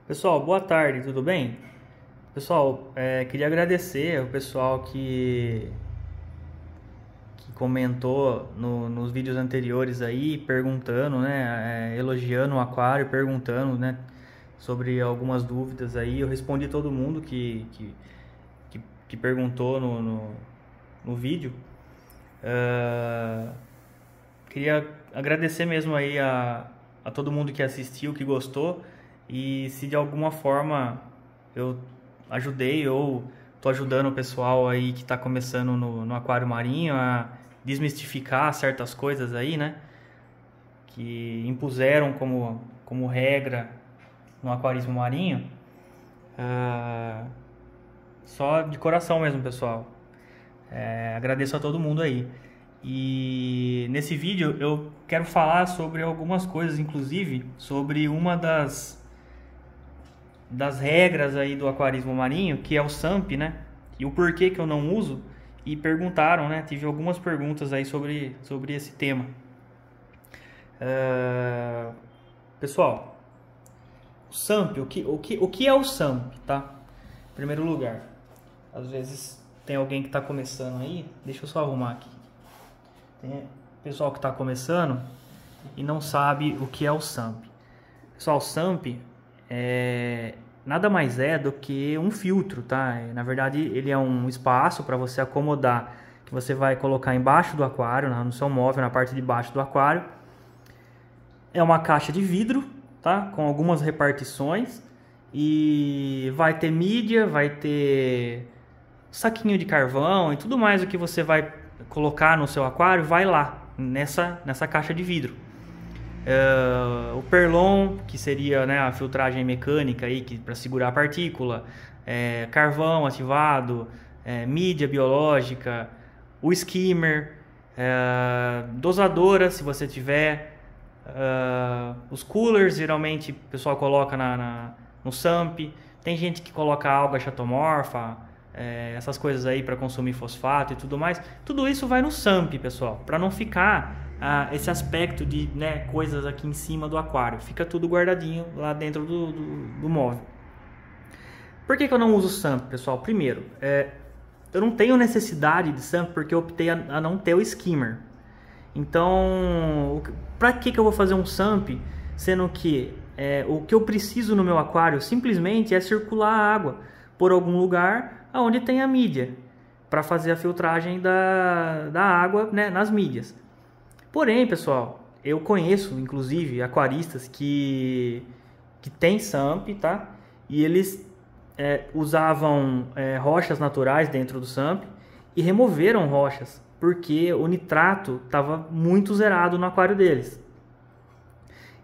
Pessoal, boa tarde, tudo bem? Pessoal, queria agradecer o pessoal que comentou nos vídeos anteriores aí, perguntando, né, elogiando o aquário, perguntando, né, sobre algumas dúvidas aí. Eu respondi todo mundo que perguntou no vídeo. Queria agradecer mesmo aí a todo mundo que assistiu, que gostou. E se de alguma forma eu ajudei ou tô ajudando o pessoal aí que está começando no aquário marinho a desmistificar certas coisas aí, né? Que impuseram como regra no aquarismo marinho. ah, Só de coração mesmo, pessoal. Agradeço a todo mundo aí. E nesse vídeo eu quero falar sobre algumas coisas, inclusive sobre uma das regras aí do aquarismo marinho, que é o SAMP, né? E o porquê que eu não uso. E perguntaram, né? Tive algumas perguntas aí sobre esse tema. Uh, Pessoal, o SAMP, o que é o SAMP, tá? Em primeiro lugar, às vezes tem alguém que está começando aí, deixa eu só arrumar aqui. Tem pessoal que está começando e não sabe o que é o SAMP. Pessoal, o SAMP nada mais é do que um filtro, tá? Na verdade, ele é um espaço para você acomodar, que você vai colocar embaixo do aquário, no seu móvel, na parte de baixo do aquário. É uma caixa de vidro, tá? Com algumas repartições e vai ter mídia, vai ter saquinho de carvão e tudo mais o que você vai colocar no seu aquário, vai lá nessa caixa de vidro. O perlon, que seria, né, a filtragem mecânica aí para segurar a partícula, carvão ativado, mídia biológica, o skimmer, dosadora se você tiver, os coolers geralmente o pessoal coloca no SAMP. Tem gente que coloca alga chatomorfa, essas coisas aí para consumir fosfato e tudo mais. Tudo isso vai no SAMP, pessoal, para não ficar esse aspecto de, né, coisas aqui em cima do aquário. Fica tudo guardadinho lá dentro do móvel. Por que eu não uso SAMP, pessoal? Primeiro, eu não tenho necessidade de SAMP porque eu optei a não ter o skimmer. Então, para que eu vou fazer um SAMP, sendo que o que eu preciso no meu aquário simplesmente é circular a água por algum lugar onde tem a mídia, para fazer a filtragem da água, né, nas mídias. Porém, pessoal, eu conheço, inclusive, aquaristas que tem SAMP, tá? E eles usavam rochas naturais dentro do SAMP e removeram rochas, porque o nitrato estava muito zerado no aquário deles.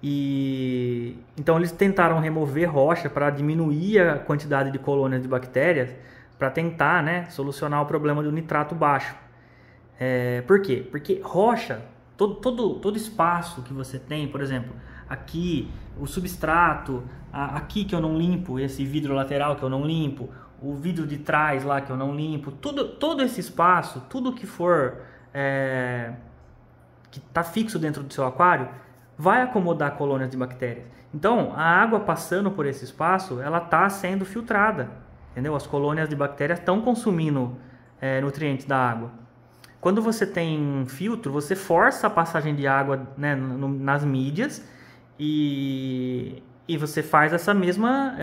E então eles tentaram remover rocha para diminuir a quantidade de colônias de bactérias, para tentar, né, solucionar o problema do nitrato baixo. Por quê? Porque rocha, todo espaço que você tem, por exemplo, aqui o substrato, aqui que eu não limpo, esse vidro lateral que eu não limpo, o vidro de trás lá que eu não limpo, todo esse espaço, tudo que for que está fixo dentro do seu aquário, vai acomodar colônias de bactérias. Então, a água passando por esse espaço, ela está sendo filtrada, entendeu? As colônias de bactérias estão consumindo nutrientes da água. Quando você tem um filtro, você força a passagem de água, né, nas mídias e você faz essa mesma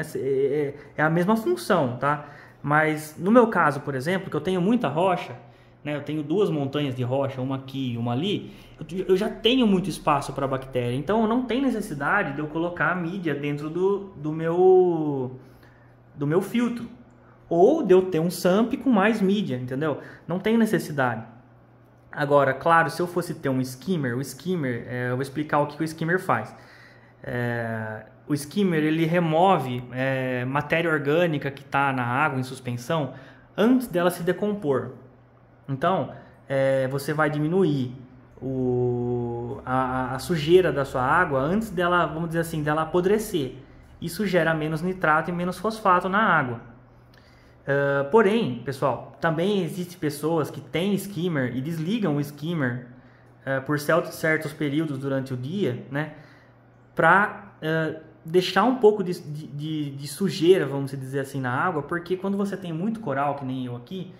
a mesma função, tá? Mas no meu caso, por exemplo, que eu tenho muita rocha, né, eu tenho duas montanhas de rocha, uma aqui e uma ali, eu já tenho muito espaço para bactéria, então não tem necessidade de eu colocar a mídia dentro do meu filtro, ou de eu ter um SAMP com mais mídia, entendeu? Não tem necessidade. Agora, claro, se eu fosse ter um skimmer, eu vou explicar o que o skimmer faz. O skimmer, ele remove matéria orgânica que está na água em suspensão antes dela se decompor. Então, você vai diminuir a sujeira da sua água antes dela, vamos dizer assim, dela apodrecer. Isso gera menos nitrato e menos fosfato na água. Porém, pessoal, também existem pessoas que têm skimmer e desligam o skimmer por certos períodos durante o dia, né, para deixar um pouco de sujeira, vamos dizer assim, na água, porque quando você tem muito coral, que nem eu aqui,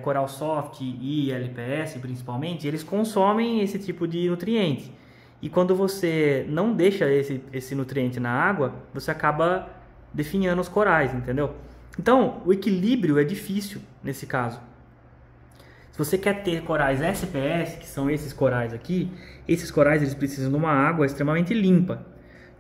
coral soft e LPS principalmente, eles consomem esse tipo de nutriente. E quando você não deixa esse nutriente na água, você acaba definhando os corais, entendeu? Então, o equilíbrio é difícil nesse caso. Se você quer ter corais SPS, que são esses corais aqui, esses corais eles precisam de uma água extremamente limpa.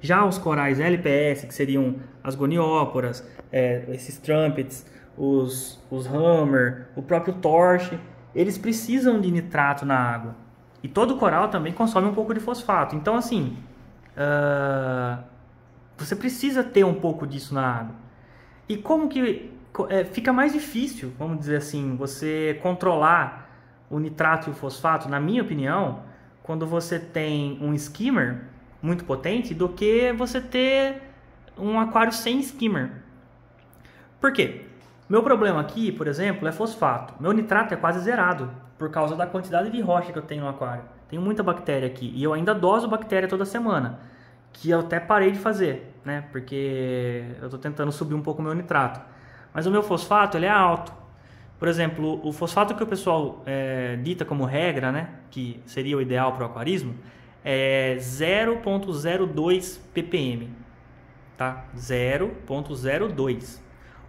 Já os corais LPS, que seriam as gonióporas, esses trumpets, os hammer, o próprio torch, eles precisam de nitrato na água. E todo coral também consome um pouco de fosfato. Então, assim, você precisa ter um pouco disso na água. E como que fica mais difícil, vamos dizer assim, você controlar o nitrato e o fosfato, na minha opinião, quando você tem um skimmer muito potente, do que você ter um aquário sem skimmer. Por quê? Meu problema aqui, por exemplo, é fosfato. Meu nitrato é quase zerado, por causa da quantidade de rocha que eu tenho no aquário. Tenho muita bactéria aqui, e eu ainda doso bactéria toda semana, que eu até parei de fazer, né? Porque eu estou tentando subir um pouco o meu nitrato. Mas o meu fosfato, ele é alto. Por exemplo, o fosfato que o pessoal dita como regra, né? Que seria o ideal para o aquarismo, é 0,02 ppm, tá? 0,02.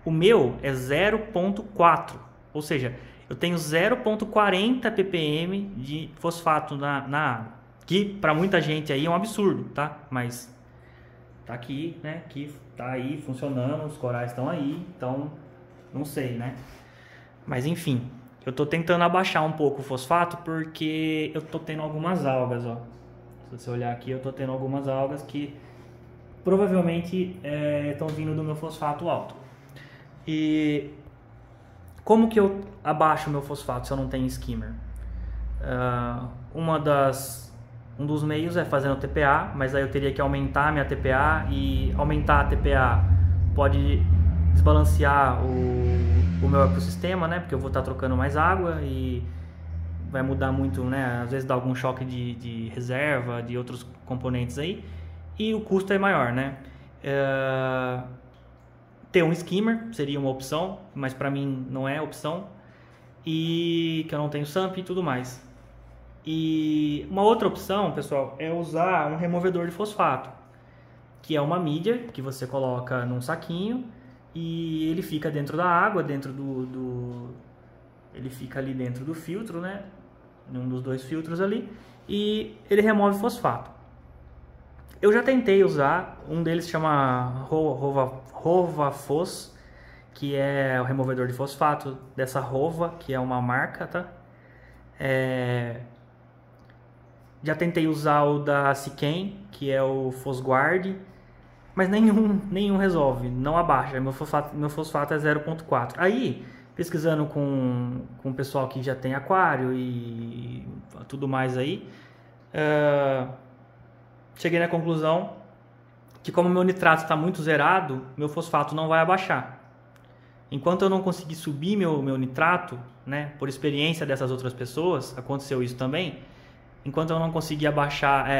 O meu é 0,4, ou seja, eu tenho 0,40 ppm de fosfato na água, que para muita gente aí é um absurdo, tá? Mas tá aqui, né? Que tá aí funcionando, os corais estão aí, então não sei, né? Mas enfim, eu tô tentando abaixar um pouco o fosfato porque eu tô tendo algumas algas, ó. Se você olhar aqui, eu tô tendo algumas algas que provavelmente estão vindo do meu fosfato alto. E como que eu abaixo o meu fosfato se eu não tenho skimmer? Um dos meios é fazendo TPA, mas aí eu teria que aumentar a minha TPA, e aumentar a TPA pode desbalancear o meu ecossistema, né? Porque eu vou estar trocando mais água e vai mudar muito, né? Às vezes dá algum choque de reserva, de outros componentes aí, e o custo é maior, né? Ter um skimmer seria uma opção, mas para mim não é opção, e que eu não tenho SUMP e tudo mais. E uma outra opção, pessoal, é usar um removedor de fosfato, que é uma mídia que você coloca num saquinho e ele fica dentro da água, ele fica ali dentro do filtro, né? Num dos dois filtros ali, e ele remove fosfato. Eu já tentei usar, um deles chama Rovafos, que é o removedor de fosfato dessa Rova, que é uma marca, tá? Já tentei usar o da Siquem, que é o Fosguard, mas nenhum resolve, não abaixa. Meu fosfato é 0,4. Aí, pesquisando com o pessoal que já tem aquário e tudo mais aí, cheguei na conclusão que, como meu nitrato está muito zerado, meu fosfato não vai abaixar. Enquanto eu não conseguir subir meu nitrato, né, por experiência dessas outras pessoas, aconteceu isso também. Enquanto eu não conseguir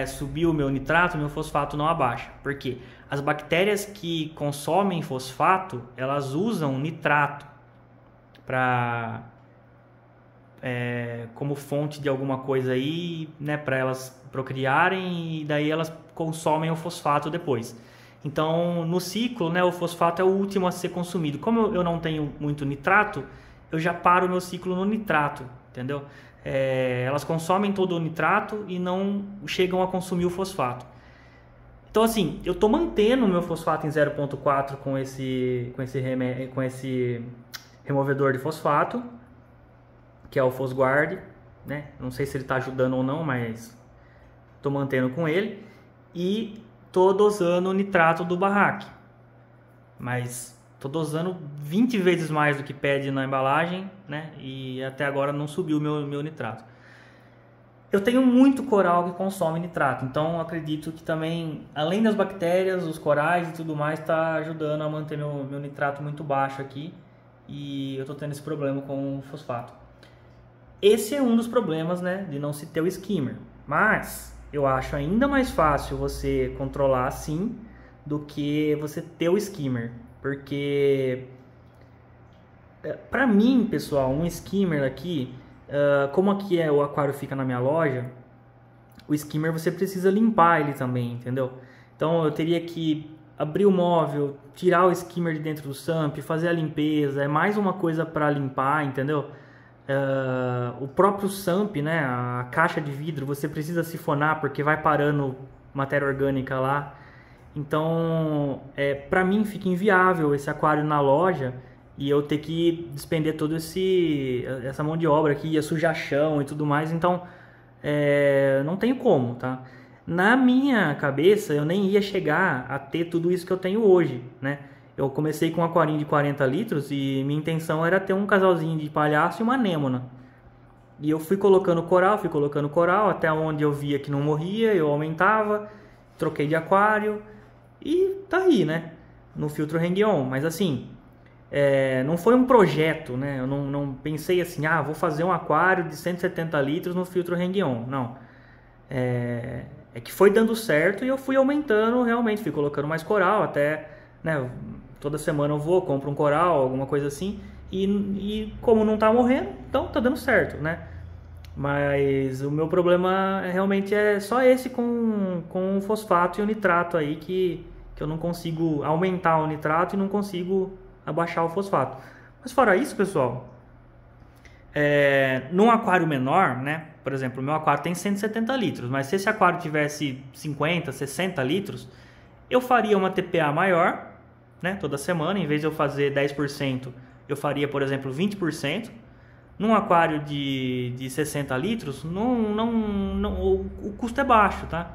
subir o meu nitrato, meu fosfato não abaixa. Por quê? As bactérias que consomem fosfato, elas usam nitrato como fonte de alguma coisa aí, né, para elas procriarem, e daí elas consomem o fosfato depois. Então, no ciclo, né, o fosfato é o último a ser consumido. Como eu não tenho muito nitrato, eu já paro o meu ciclo no nitrato, entendeu? Elas consomem todo o nitrato e não chegam a consumir o fosfato. Então, assim, eu estou mantendo o meu fosfato em 0,4 com esse removedor de fosfato, que é o Fosguard, né? Não sei se ele está ajudando ou não, mas estou mantendo com ele. E estou dosando o nitrato do barraque, mas estou dosando 20 vezes mais do que pede na embalagem, né? E até agora não subiu o meu nitrato. Eu tenho muito coral que consome nitrato, então acredito que também, além das bactérias, os corais e tudo mais, está ajudando a manter meu nitrato muito baixo aqui, e eu estou tendo esse problema com o fosfato. Esse é um dos problemas, né, de não se ter o skimmer, mas eu acho ainda mais fácil você controlar assim do que você ter o skimmer, porque pra mim, pessoal, um skimmer aqui, como aqui o aquário fica na minha loja, o skimmer você precisa limpar ele também, entendeu? Então eu teria que abrir o móvel, tirar o skimmer de dentro do sump, fazer a limpeza, é mais uma coisa para limpar, entendeu? O próprio sump, né, a caixa de vidro, você precisa sifonar porque vai parando matéria orgânica lá. Então, para mim fica inviável esse aquário na loja e eu ter que despender toda essa mão de obra aqui, ia sujar chão e tudo mais. Então, não tenho como, tá? Na minha cabeça, eu nem ia chegar a ter tudo isso que eu tenho hoje, né? Eu comecei com um aquarinho de 40 litros e minha intenção era ter um casalzinho de palhaço e uma anêmona. E eu fui colocando coral, até onde eu via que não morria, eu aumentava, troquei de aquário e tá aí, né? No filtro Hang-On. Mas assim, não foi um projeto, né? Eu não pensei assim, vou fazer um aquário de 170 litros no filtro Hang-On. Não. É que foi dando certo e eu fui aumentando realmente, fui colocando mais coral, até, né, toda semana eu compro um coral, alguma coisa assim, e como não tá morrendo, então tá dando certo, né? Mas o meu problema realmente é só esse com o fosfato e o nitrato aí, que eu não consigo aumentar o nitrato e não consigo abaixar o fosfato. Mas fora isso, pessoal, num aquário menor, né? Por exemplo, o meu aquário tem 170 litros, mas se esse aquário tivesse 50, 60 litros, eu faria uma TPA maior, né? Toda semana, em vez de eu fazer 10%, eu faria, por exemplo, 20%. Num aquário de 60 litros, o custo é baixo, tá?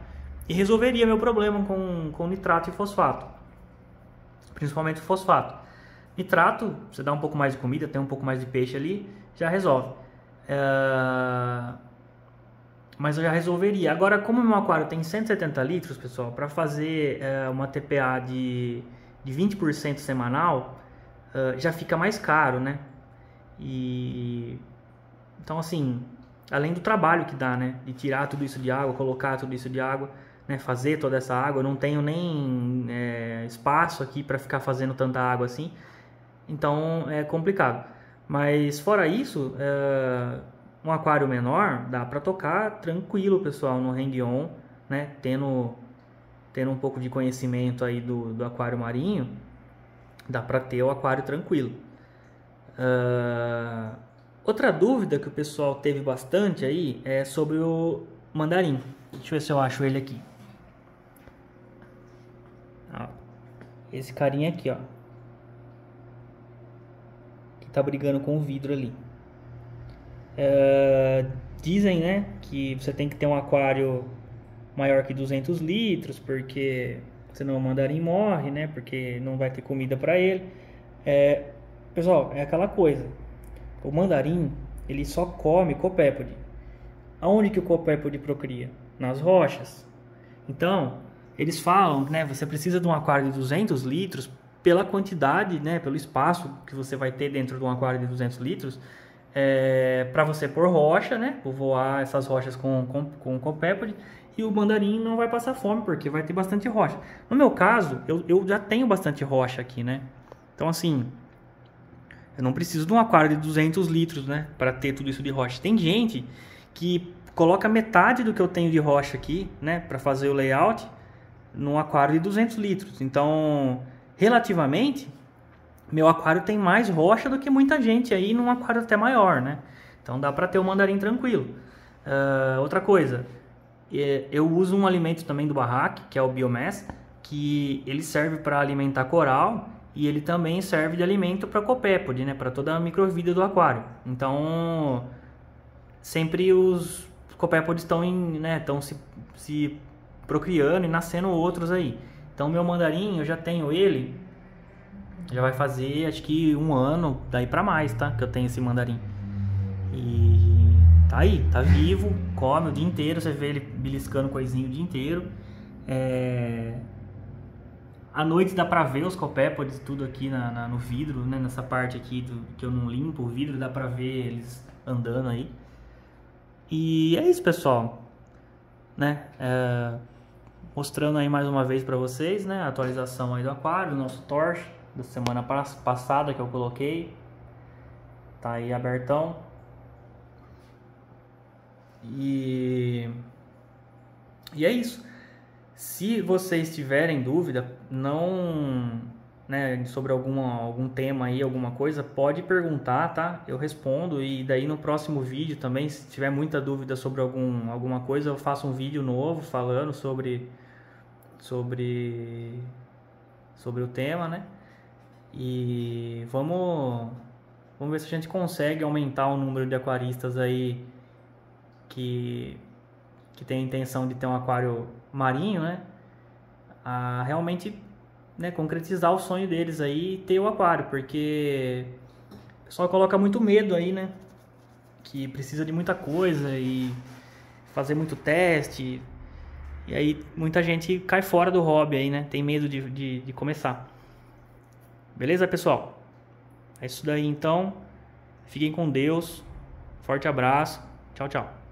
E resolveria meu problema com nitrato e fosfato. Principalmente o fosfato. Nitrato, você dá um pouco mais de comida, tem um pouco mais de peixe ali, já resolve. Mas eu já resolveria. Agora, como o meu aquário tem 170 litros, pessoal, para fazer uma TPA de 20% semanal, já fica mais caro, né? Então, assim, além do trabalho que dá, né? De tirar tudo isso de água, colocar tudo isso de água, né? Fazer toda essa água, eu não tenho nem espaço aqui para ficar fazendo tanta água assim. Então, é complicado. Mas, fora isso, um aquário menor dá para tocar tranquilo, pessoal, no Hang-On, né? Tendo um pouco de conhecimento aí do aquário marinho, dá para ter o aquário tranquilo. Outra dúvida que o pessoal teve bastante aí é sobre o mandarim. Deixa eu ver se eu acho ele aqui. Esse carinha aqui, ó, que tá brigando com o vidro ali. Dizem, né, que você tem que ter um aquário maior que 200 litros, porque senão o mandarim morre, né, porque não vai ter comida para ele. Pessoal, é aquela coisa. O mandarim, ele só come copépode. Aonde que o copépode procria? Nas rochas. Então, eles falam, né, você precisa de um aquário de 200 litros pela quantidade, né, pelo espaço que você vai ter dentro de um aquário de 200 litros, para você pôr rocha, né, povoar essas rochas com copépode, e o mandarim não vai passar fome, porque vai ter bastante rocha. No meu caso, eu já tenho bastante rocha aqui, né? Então, assim, eu não preciso de um aquário de 200 litros, né, para ter tudo isso de rocha. Tem gente que coloca metade do que eu tenho de rocha aqui, né, para fazer o layout, num aquário de 200 litros. Então, relativamente, meu aquário tem mais rocha do que muita gente aí num aquário até maior, né? Então, dá para ter o mandarim tranquilo. Outra coisa, eu uso um alimento também do barraque, que é o Biomass, que ele serve para alimentar coral, e ele também serve de alimento para copépode, né, para toda a microvida do aquário. Então, sempre os copépodes estão se procriando e nascendo outros aí. Então, meu mandarim, eu já tenho ele, já vai fazer acho que 1 ano, daí para mais, tá? Que eu tenho esse mandarim. E tá aí, tá vivo, come o dia inteiro, você vê ele beliscando coisinho o dia inteiro. À noite dá pra ver os copépodes tudo aqui no vidro, né? Nessa parte aqui que eu não limpo o vidro, dá pra ver eles andando aí. E é isso, pessoal, né? Mostrando aí mais uma vez para vocês, né, a atualização aí do aquário, do nosso torch da semana passada que eu coloquei. Tá aí abertão. E é isso. Se vocês tiverem dúvida, não, né, sobre algum tema aí, alguma coisa, pode perguntar, tá? Eu respondo, e daí no próximo vídeo também, se tiver muita dúvida sobre alguma coisa, eu faço um vídeo novo falando sobre o tema, né? E vamos ver se a gente consegue aumentar o número de aquaristas aí que tem a intenção de ter um aquário marinho, né? A realmente, né, concretizar o sonho deles aí e ter o aquário, porque o pessoal coloca muito medo aí, né? Que precisa de muita coisa e fazer muito teste. E aí muita gente cai fora do hobby aí, né? Tem medo de começar. Beleza, pessoal? É isso daí então. Fiquem com Deus. Forte abraço. Tchau, tchau.